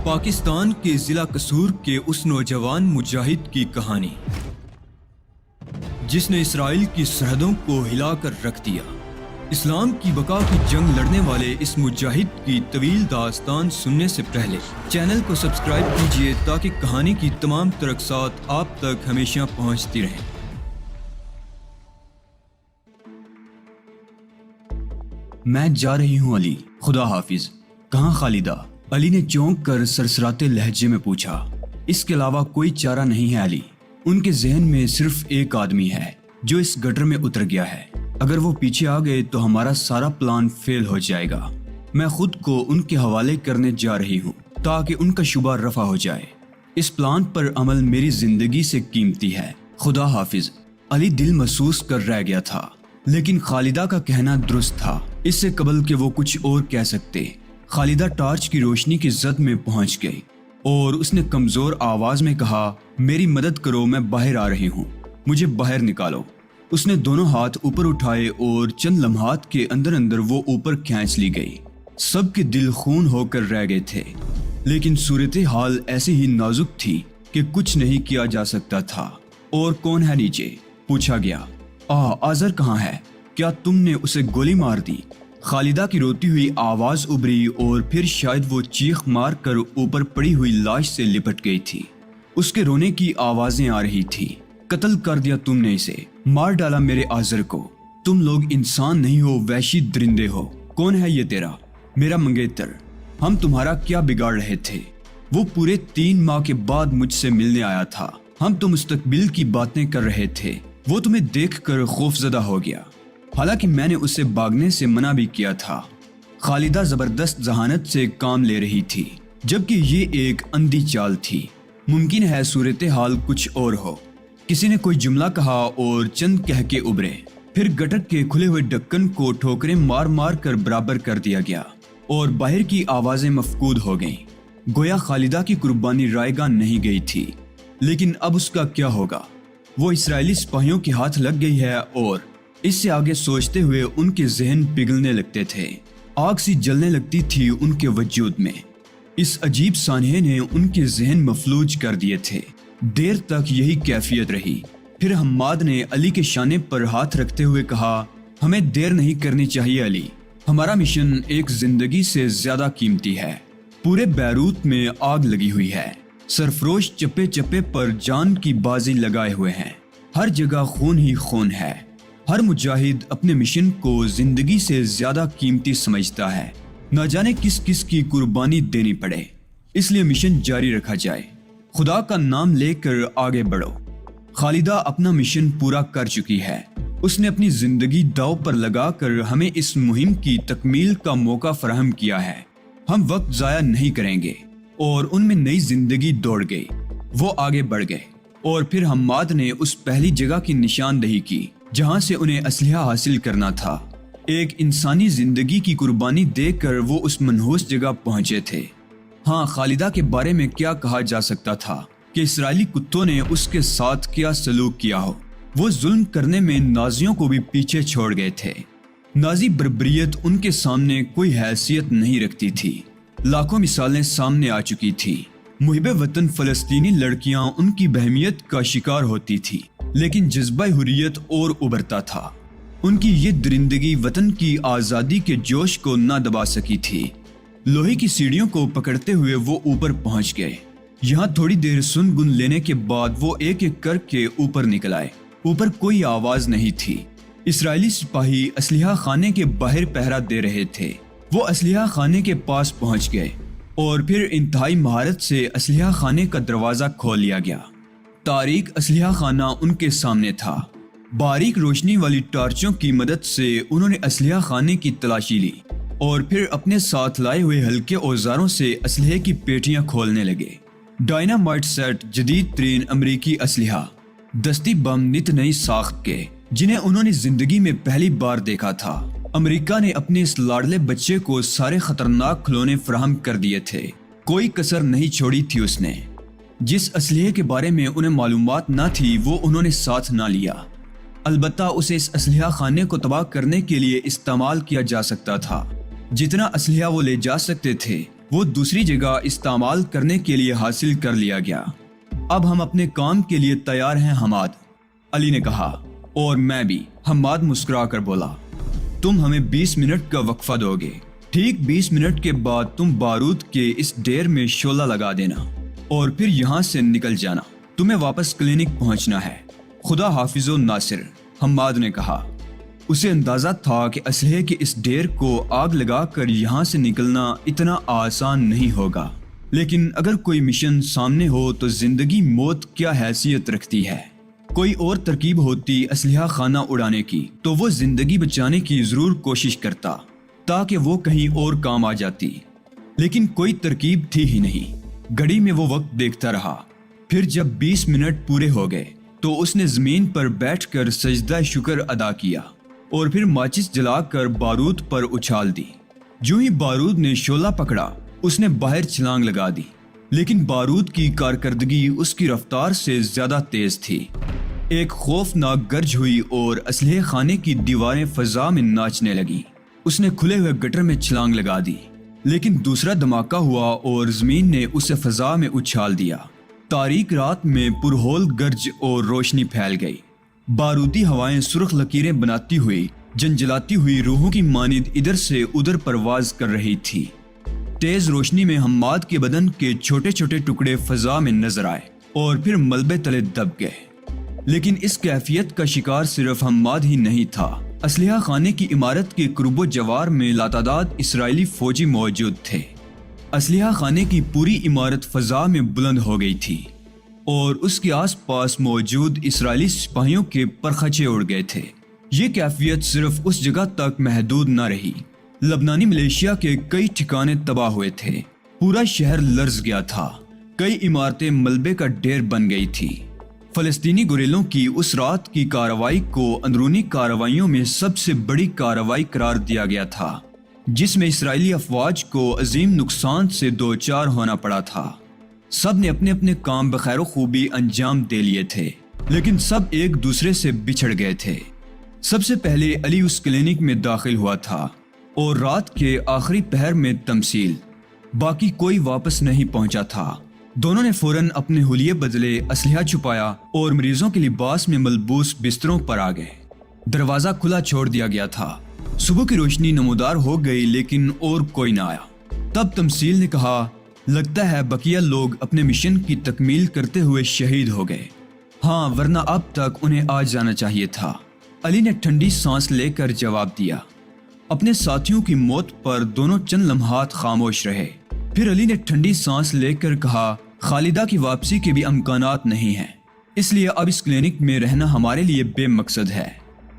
پاکستان کے ضلع قصور کے اس نوجوان مجاہد کی کہانی جس نے اسرائیل کی سرحدوں کو ہلا کر رکھ دیا۔ اسلام کی بقا کی جنگ لڑنے والے اس مجاہد کی طویل داستان سننے سے پہلے چینل کو سبسکرائب کیجیے تاکہ کہانی کی تمام ترقصات آپ تک ہمیشہ پہنچتی رہیں۔ میں جا رہی ہوں علی، خدا حافظ۔ کہاں خالدہ؟ علی نے چونک کر سرسراتے لہجے میں پوچھا۔ اس کے علاوہ کوئی چارہ نہیں ہے علی، ان کے ذہن میں صرف ایک آدمی ہے جو اس گٹر میں اتر گیا ہے۔ اگر وہ پیچھے آ گئے تو ہمارا سارا پلان فیل ہو جائے گا۔ میں خود کو ان کے حوالے کرنے جا رہی ہوں تاکہ ان کا شبہ رفع ہو جائے۔ اس پلان پر عمل میری زندگی سے قیمتی ہے، خدا حافظ۔ علی دل محسوس کر رہ گیا تھا، لیکن خالدہ کا کہنا درست تھا، اس سے قبل کہ وہ کچھ اور کہہ سکتے۔ خالدہ ٹارچ کی روشنی کی زد میں پہنچ گئی اور اس نے کمزور آواز میں کہا، میری مدد کرو، میں باہر آ رہی ہوں، مجھے باہر نکالو۔ اس نے دونوں ہاتھ اوپر اٹھائے اور چند لمحات کے اندر اندر وہ اوپر کھینچ لی گئی۔ سب کے دل خون ہو کر رہ گئے تھے، لیکن صورتحال ایسی ہی نازک تھی کہ کچھ نہیں کیا جا سکتا تھا۔ اور کون ہے نیچے؟ پوچھا گیا۔ آذر کہاں ہے؟ کیا تم نے اسے گولی مار دی؟ خالدہ کی روتی ہوئی آواز ابھری اور پھر شاید وہ چیخ مار کر اوپر پڑی ہوئی لاش سے لپٹ گئی تھی۔ اس کے رونے کی آوازیں آ رہی تھی۔ قتل کر دیا تم نے اسے، مار ڈالا میرے آذر کو۔ تم لوگ انسان نہیں ہو، وحشی درندے ہو۔ کون ہے یہ تیرا؟ میرا منگیتر۔ ہم تمہارا کیا بگاڑ رہے تھے؟ وہ پورے 3 ماہ کے بعد مجھ سے ملنے آیا تھا۔ ہم تو مستقبل کی باتیں کر رہے تھے۔ وہ تمہیں دیکھ کر خوفزدہ ہو گیا، حالانکہ میں نے اسے بھاگنے سے منع بھی کیا تھا۔ خالدہ زبردست ذہانت سے کام لے رہی تھی، جبکہ یہ ایک اندھی چال تھی۔ ممکن ہے صورتحال کچھ اور ہو۔ کسی نے کوئی جملہ کہا اور چند کہہ کے ابھرے، پھر گٹر کے کھلے ہوئے ڈھکن کو ٹھوکریں مار مار کر برابر کر دیا گیا اور باہر کی آوازیں مفقود ہو گئیں۔ گویا خالدہ کی قربانی رائے گاہ نہیں گئی تھی، لیکن اب اس کا کیا ہوگا؟ وہ اسرائیلی سپاہیوں کے ہاتھ لگ گئی ہے، اور اس سے آگے سوچتے ہوئے ان کے ذہن پگھلنے لگتے تھے۔ آگ سی جلنے لگتی تھی ان کے وجود میں۔ اس عجیب سانحے نے ان کے ذہن مفلوج کر دیے تھے۔ دیر تک یہی کیفیت رہی۔ پھر حماد نے علی کے شانے پر ہاتھ رکھتے ہوئے کہا، ہمیں دیر نہیں کرنی چاہیے علی، ہمارا مشن ایک زندگی سے زیادہ قیمتی ہے۔ پورے بیروت میں آگ لگی ہوئی ہے، سرفروش چپے چپے پر جان کی بازی لگائے ہوئے ہیں، ہر جگہ خون ہی خون ہے۔ ہر مجاہد اپنے مشن کو زندگی سے زیادہ قیمتی سمجھتا ہے، نہ جانے کس کس کی قربانی دینی پڑے، اس لیے مشن جاری رکھا جائے۔ خدا کا نام لے کر آگے بڑھو۔ خالدہ اپنا مشن پورا کر چکی ہے۔ اس نے اپنی زندگی داؤ پر لگا کر ہمیں اس مہم کی تکمیل کا موقع فراہم کیا ہے۔ ہم وقت ضائع نہیں کریں گے۔ اور ان میں نئی زندگی دوڑ گئی۔ وہ آگے بڑھ گئے اور پھر حماد نے اس پہلی جگہ کی نشاندہی کی جہاں سے انہیں اسلحہ حاصل کرنا تھا۔ ایک انسانی زندگی کی قربانی دے کر وہ اس منحوس جگہ پہنچے تھے۔ ہاں، خالدہ کے بارے میں کیا کہا جا سکتا تھا کہ اسرائیلی کتوں نے اس کے ساتھ کیا سلوک کیا ہو۔ وہ ظلم کرنے میں نازیوں کو بھی پیچھے چھوڑ گئے تھے۔ نازی بربریت ان کے سامنے کوئی حیثیت نہیں رکھتی تھی۔ لاکھوں مثالیں سامنے آ چکی تھی۔ محب وطن فلسطینی لڑکیاں ان کی بہیمیت کا شکار ہوتی تھی، لیکن جذبہ حریت اور ابھرتا تھا۔ ان کی یہ درندگی وطن کی آزادی کے جوش کو نہ دبا سکی تھی۔ لوہے کی سیڑھیوں کو پکڑتے ہوئے وہ اوپر پہنچ گئے۔ یہاں تھوڑی دیر سن گن لینے کے بعد وہ ایک ایک کر کے اوپر نکل آئے۔ اوپر کوئی آواز نہیں تھی۔ اسرائیلی سپاہی اسلحہ خانے کے باہر پہرا دے رہے تھے۔ وہ اسلحہ خانے کے پاس پہنچ گئے اور پھر انتہائی مہارت سے اسلحہ خانے کا دروازہ کھول لیا گیا۔ تاریک اسلحہ خانہ ان کے سامنے تھا۔ باریک روشنی والی ٹارچوں کی مدد سے انہوں نے اسلحہ خانے کی تلاشی لی اور پھر اپنے ساتھ لائے ہوئے ہلکے اوزاروں سے اسلحے کی پیٹیاں کھولنے لگے۔ ڈائنامائٹ سیٹ، جدید ترین امریکی اسلحہ، دستی بم نت نئی ساخت کے جنہیں انہوں نے زندگی میں پہلی بار دیکھا تھا۔ امریکہ نے اپنے اس لاڈلے بچے کو سارے خطرناک کھلونے فراہم کر دیے تھے۔ کوئی کسر نہیں چھوڑی تھی اس نے۔ جس اسلحے کے بارے میں انہیں معلومات نہ تھی وہ انہوں نے ساتھ نہ لیا۔ البتہ اسے اس اسلحہ خانے کو تباہ کرنے کے لیے استعمال کیا جا سکتا تھا۔ جتنا اسلحہ وہ لے جا سکتے تھے وہ دوسری جگہ استعمال کرنے کے لیے حاصل کر لیا گیا۔ اب ہم اپنے کام کے لیے تیار ہیں حماد، علی نے کہا۔ اور میں بھی، حماد مسکرا کر بولا۔ تم ہمیں 20 منٹ کا وقفہ دو گے۔ ٹھیک 20 منٹ کے بعد تم بارود کے اس ڈھیر میں شعلہ لگا دینا اور پھر یہاں سے نکل جانا۔ تمہیں واپس کلینک پہنچنا ہے۔ خدا حافظ و ناصر، حماد نے کہا۔ اسے اندازہ تھا کہ اسلحے کے اس ڈھیر کو آگ لگا کر یہاں سے نکلنا اتنا آسان نہیں ہوگا، لیکن اگر کوئی مشن سامنے ہو تو زندگی موت کیا حیثیت رکھتی ہے۔ کوئی اور ترکیب ہوتی اسلحہ خانہ اڑانے کی تو وہ زندگی بچانے کی ضرور کوشش کرتا تاکہ وہ کہیں اور کام آ جاتی، لیکن کوئی ترکیب تھی ہی نہیں۔ گھڑی میں وہ وقت دیکھتا رہا۔ پھر جب 20 منٹ پورے ہو گئے تو اس نے زمین پر بیٹھ کر سجدہ شکر ادا کیا اور پھر ماچس جلا کر بارود پر اچھال دی۔ جو ہی بارود نے شعلہ پکڑا اس نے باہر چھلانگ لگا دی، لیکن بارود کی کارکردگی اس کی رفتار سے زیادہ تیز تھی۔ ایک خوفناک گرج ہوئی اور اسلحے خانے کی دیواریں فضا میں ناچنے لگیں۔ اس نے کھلے ہوئے گٹر میں چھلانگ لگا دی، لیکن دوسرا دھماکہ ہوا اور زمین نے اسے فضا میں اچھال دیا۔ تاریک رات میں پرہول گرج اور روشنی پھیل گئی۔ بارودی ہوائیں سرخ لکیریں بناتی ہوئی جنجلاتی ہوئی روحوں کی مانند ادھر سے ادھر پرواز کر رہی تھی۔ تیز روشنی میں حماد کے بدن کے چھوٹے چھوٹے ٹکڑے فضا میں نظر آئے اور پھر ملبے تلے دب گئے۔ لیکن اس کیفیت کا شکار صرف حماد ہی نہیں تھا۔ اسلحہ خانے کی عمارت کے قرب و جوار میں لاتعداد اسرائیلی فوجی موجود تھے۔ اسلحہ خانے کی پوری عمارت فضا میں بلند ہو گئی تھی اور اس کے آس پاس موجود اسرائیلی سپاہیوں کے پرخچے اڑ گئے تھے۔ یہ کیفیت صرف اس جگہ تک محدود نہ رہی۔ لبنانی ملیشیا کے کئی ٹھکانے تباہ ہوئے تھے۔ پورا شہر لرز گیا تھا۔ کئی عمارتیں ملبے کا ڈھیر بن گئی تھی۔ فلسطینی گوریلوں کی اس رات کی کارروائی کو اندرونی کارروائیوں میں سب سے بڑی کارروائی قرار دیا گیا تھا، جس میں اسرائیلی افواج کو عظیم نقصان سے دوچار ہونا پڑا تھا۔ سب نے اپنے اپنے کام بخیر و خوبی انجام دے لیے تھے، لیکن سب ایک دوسرے سے بچھڑ گئے تھے۔ سب سے پہلے علی اس کلینک میں داخل ہوا تھا اور رات کے آخری پہر میں تمثیل، باقی کوئی واپس نہیں پہنچا تھا۔ دونوں نے فوراً اپنے حلیے بدلے، اسلحہ چھپایا اور مریضوں کے لباس میں ملبوس بستروں پر آ گئے۔ دروازہ کھلا چھوڑ دیا گیا تھا۔ صبح کی روشنی نمودار ہو گئی لیکن اور کوئی نہ آیا۔ تب تمثیل نے کہا، لگتا ہے بقیہ لوگ اپنے مشن کی تکمیل کرتے ہوئے شہید ہو گئے۔ ہاں، ورنہ اب تک انہیں آ جانا چاہیے تھا۔ علی نے ٹھنڈی سانس لے کر جواب دیا۔ اپنے ساتھیوں کی موت پر دونوں چند لمحات خاموش رہے۔ پھر علی نے ٹھنڈی سانس لے کر کہا، خالدہ کی واپسی کے بھی امکانات نہیں ہیں، اس لیے اب اس کلینک میں رہنا ہمارے لیے بے مقصد ہے۔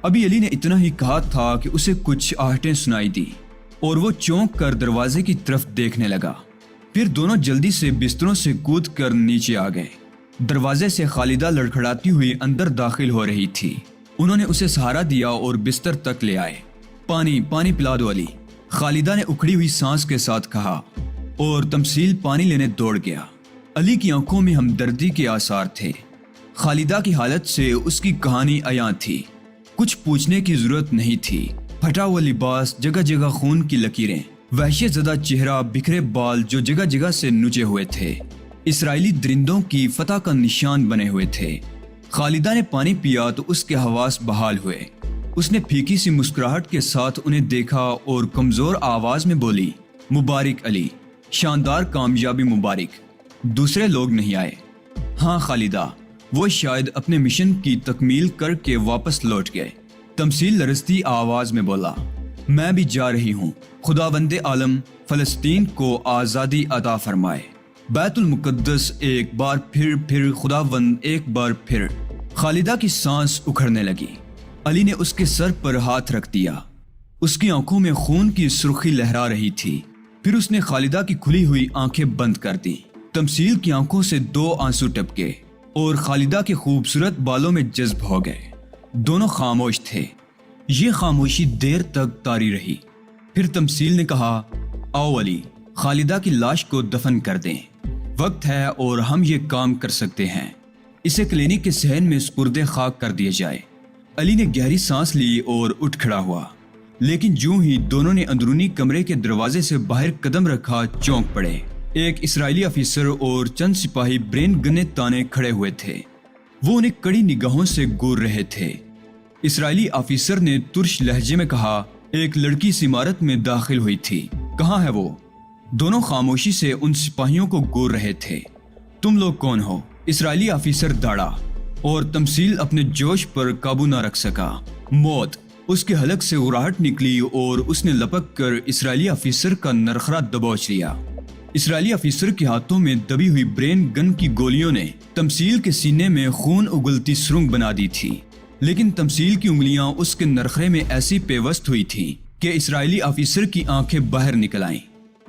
ابھی علی نے اتنا ہی کہا تھا کہ اسے کچھ آہٹیں سنائی دی اور وہ چونک کر دروازے کی طرف دیکھنے لگا۔ پھر دونوں جلدی سے بستروں سے کود کر نیچے آ گئے۔ دروازے سے خالدہ لڑکھڑاتی ہوئی اندر داخل ہو رہی تھی۔ انہوں نے اسے سہارا دیا اور بستر تک لے آئے۔ پانی پلا دو علی، خالدہ نے اکھڑی ہوئی سانس کے ساتھ کہا اور تمثیل پانی لینے دوڑ گیا۔ علی کی آنکھوں میں ہمدردی کے آثار تھے۔ خالدہ کی حالت سے اس کی کہانی عیاں تھی۔ کچھ پوچھنے کی ضرورت نہیں تھی۔ پھٹا ہوا لباس، جگہ جگہ خون کی لکیریں، وحشت زدہ چہرہ، بکھرے بال جو جگہ جگہ سے نچے ہوئے تھے، اسرائیلی درندوں کی فتح کا نشان بنے ہوئے تھے۔ خالدہ نے پانی پیا تو اس کے حواس بحال ہوئے۔ اس نے پھیکی سی مسکراہٹ کے ساتھ انہیں دیکھا اور کمزور آواز میں بولی، مبارک علی، شاندار کامیابی مبارک۔ دوسرے لوگ نہیں آئے؟ ہاں خالدہ، وہ شاید اپنے مشن کی تکمیل کر کے واپس لوٹ گئے۔ تمثیل لرزتی آواز میں بولا، میں بھی جا رہی ہوں۔ خداوند عالم فلسطین کو آزادی عطا فرمائے۔ بیت المقدس ایک بار پھر خداوند ایک بار پھر۔ خالدہ کی سانس اکھڑنے لگی۔ علی نے اس کے سر پر ہاتھ رکھ دیا۔ اس کی آنکھوں میں خون کی سرخی لہرا رہی تھی۔ پھر اس نے خالدہ کی کھلی ہوئی آنکھیں بند کر دی۔ تمثیل کی آنکھوں سے 2 آنسو ٹپکے اور خالدہ کے خوبصورت بالوں میں جذب ہو گئے۔ دونوں خاموش تھے۔ یہ خاموشی دیر تک طاری رہی۔ پھر تمثیل نے کہا، آؤ علی، خالدہ کی لاش کو دفن کر دیں۔ وقت ہے اور ہم یہ کام کر سکتے ہیں۔ اسے کلینک کے صحن میں سپرد خاک کر دیا جائے۔ علی نے گہری سانس لی اور اٹھ کھڑا ہوا، لیکن جوں ہی دونوں نے اندرونی کمرے کے دروازے سے باہر قدم رکھا چونک پڑے۔ ایک اسرائیلی افیسر اور چند سپاہی برین گنے تانے کھڑے ہوئے تھے۔ وہ انہیں کڑی نگاہوں سے گور رہے تھے۔ اسرائیلی افیسر نے ترش لہجے میں کہا، ایک لڑکی اس عمارت میں داخل ہوئی تھی، کہاں ہے وہ؟ دونوں خاموشی سے ان سپاہیوں کو گور رہے تھے۔ تم لوگ کون ہو؟ اسرائیلی افیسر داڑا اور تمثیل اپنے جوش پر قابو نہ رکھ سکا۔ موت! اس کے حلق سے اراہٹ نکلی اور اس نے لپک کر اسرائیلی افیسر کا نرخرا دبوچ لیا۔ اسرائیلی افیسر کے ہاتھوں میں دبی ہوئی برین گن کی گولیوں نے تمثیل کے سینے میں خون اگلتی سرنگ بنا دی تھی، لیکن تمثیل کی انگلیاں اس کے نرخرے میں ایسی پیوست ہوئی تھیں کہ اسرائیلی افیسر کی آنکھیں باہر نکل آئیں۔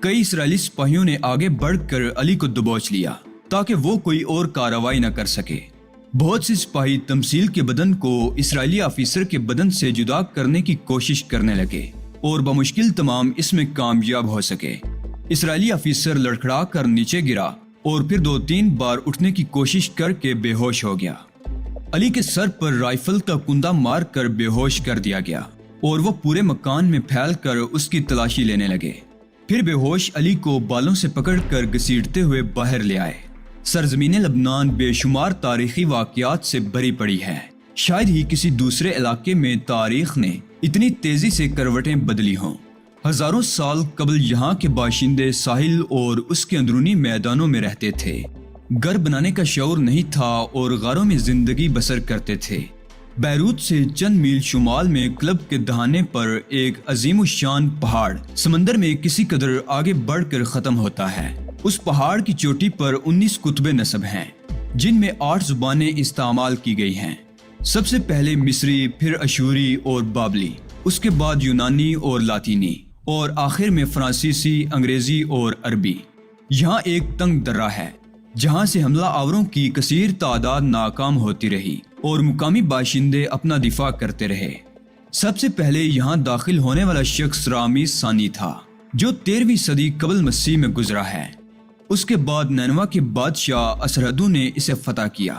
کئی اسرائیلی سپاہیوں نے آگے بڑھ کر علی کو دبوچ لیا تاکہ وہ کوئی اور کارروائی نہ کر سکے۔ بہت سے سپاہی تمثیل کے بدن کو اسرائیلی افیسر کے بدن سے جدا کرنے کی کوشش کرنے لگے اور بمشکل تمام اس میں کامیاب ہو سکے۔ اسرائیلی افیسر لڑکھڑا کر نیچے گرا اور پھر 2-3 بار اٹھنے کی کوشش کر کے بے ہوش ہو گیا۔ علی کے سر پر رائفل کا کندہ مار کر بے ہوش کر دیا گیا اور وہ پورے مکان میں پھیل کر اس کی تلاشی لینے لگے۔ پھر بے ہوش علی کو بالوں سے پکڑ کر گھسیٹتے ہوئے باہر لے آئے۔ سرزمین لبنان بے شمار تاریخی واقعات سے بھری پڑی ہے۔ شاید ہی کسی دوسرے علاقے میں تاریخ نے اتنی تیزی سے کروٹیں بدلی ہوں۔ ہزاروں سال قبل یہاں کے باشندے ساحل اور اس کے اندرونی میدانوں میں رہتے تھے۔ گھر بنانے کا شعور نہیں تھا اور غاروں میں زندگی بسر کرتے تھے۔ بیروت سے چند میل شمال میں کلب کے دہانے پر ایک عظیم الشان پہاڑ سمندر میں کسی قدر آگے بڑھ کر ختم ہوتا ہے۔ اس پہاڑ کی چوٹی پر 19 کتب نسب ہیں، جن میں 8 زبانیں استعمال کی گئی ہیں۔ سب سے پہلے مصری، پھر اشوری اور بابلی، اس کے بعد یونانی اور لاطینی، اور آخر میں فرانسیسی، انگریزی اور عربی۔ یہاں ایک تنگ درہ ہے جہاں سے حملہ آوروں کی کثیر تعداد ناکام ہوتی رہی اور مقامی باشندے اپنا دفاع کرتے رہے۔ سب سے پہلے یہاں داخل ہونے والا شخص رامیز ثانی تھا، جو 13ویں صدی قبل مسیح میں گزرا ہے۔ اس کے بعد نینوا کے بادشاہ اسرہدو نے اسے فتح کیا۔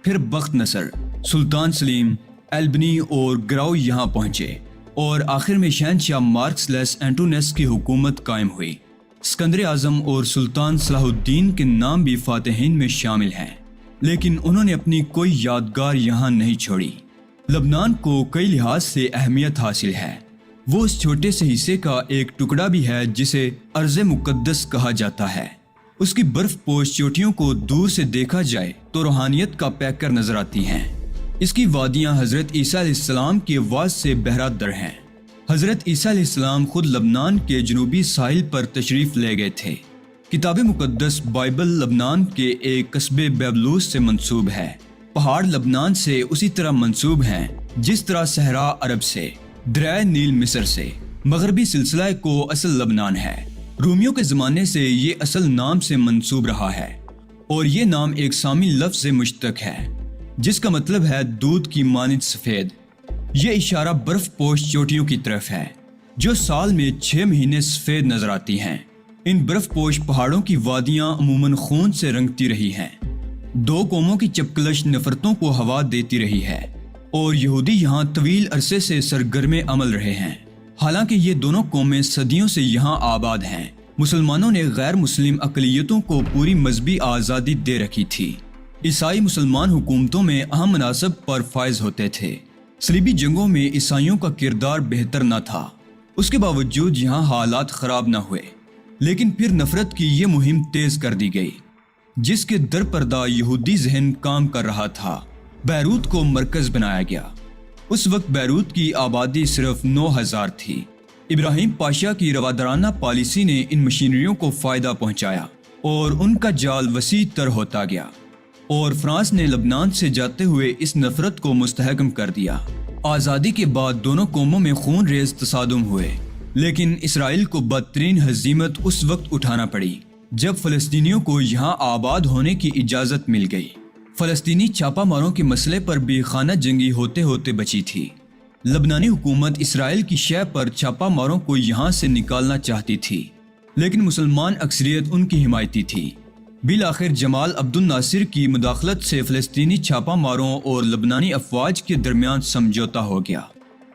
پھر بخت نصر، سلطان سلیم، ایلبنی اور گراؤ یہاں پہنچے اور آخر میں شہنشاہ مارکس لیس اینٹونیس کی حکومت قائم ہوئی۔ اسکندر اعظم اور سلطان صلاح الدین کے نام بھی فاتحین میں شامل ہیں، لیکن انہوں نے اپنی کوئی یادگار یہاں نہیں چھوڑی۔ لبنان کو کئی لحاظ سے اہمیت حاصل ہے۔ وہ اس چھوٹے سے حصے کا ایک ٹکڑا بھی ہے جسے ارض مقدس کہا جاتا ہے۔ اس کی برف پوش چوٹیوں کو دور سے دیکھا جائے تو روحانیت کا پیکر نظر آتی ہیں۔ اس کی وادیاں حضرت عیسیٰ علیہ السلام کے آواز سے بہرہ در ہیں۔ حضرت عیسیٰ علیہ السلام خود لبنان کے جنوبی ساحل پر تشریف لے گئے تھے۔ کتاب مقدس بائبل لبنان کے ایک قصبے بیبلوس سے منسوب ہے۔ پہاڑ لبنان سے اسی طرح منسوب ہیں جس طرح صحرا عرب سے، دریائے نیل مصر سے۔ مغربی سلسلہ کو اصل لبنان ہے۔ رومیوں کے زمانے سے یہ اصل نام سے منسوب رہا ہے اور یہ نام ایک سامی لفظ سے مشتق ہے جس کا مطلب ہے دودھ کی مانند سفید۔ یہ اشارہ برف پوش چوٹیوں کی طرف ہے جو سال میں 6 مہینے سفید نظر آتی ہیں۔ ان برف پوش پہاڑوں کی وادیاں عموماً خون سے رنگتی رہی ہیں۔ 2 قوموں کی چپکلش نفرتوں کو ہوا دیتی رہی ہے اور یہودی یہاں طویل عرصے سے سرگرم عمل رہے ہیں۔ حالانکہ یہ دونوں قومیں صدیوں سے یہاں آباد ہیں، مسلمانوں نے غیر مسلم اقلیتوں کو پوری مذہبی آزادی دے رکھی تھی۔ عیسائی مسلمان حکومتوں میں اہم مناصب پر فائز ہوتے تھے۔ صلیبی جنگوں میں عیسائیوں کا کردار بہتر نہ تھا، اس کے باوجود یہاں حالات خراب نہ ہوئے۔ لیکن پھر نفرت کی یہ مہم تیز کر دی گئی جس کے در پردہ یہودی ذہن کام کر رہا تھا۔ بیروت کو مرکز بنایا گیا۔ اس وقت بیروت کی آبادی صرف 9000 تھی۔ ابراہیم پاشا کی روادارانہ پالیسی نے ان مشینریوں کو فائدہ پہنچایا اور ان کا جال وسیع تر ہوتا گیا، اور فرانس نے لبنان سے جاتے ہوئے اس نفرت کو مستحکم کر دیا۔ آزادی کے بعد دونوں قوموں میں خون ریز تصادم ہوئے، لیکن اسرائیل کو بدترین ہزیمت اس وقت اٹھانا پڑی جب فلسطینیوں کو یہاں آباد ہونے کی اجازت مل گئی۔ فلسطینی چھاپا ماروں کے مسئلے پر بھی خانہ جنگی ہوتے ہوتے بچی تھی۔ لبنانی حکومت اسرائیل کی شہ پر چھاپا ماروں کو یہاں سے نکالنا چاہتی تھی، لیکن مسلمان اکثریت ان کی حمایتی تھی۔ بالآخر جمال عبد الناصر کی مداخلت سے فلسطینی چھاپا ماروں اور لبنانی افواج کے درمیان سمجھوتا ہو گیا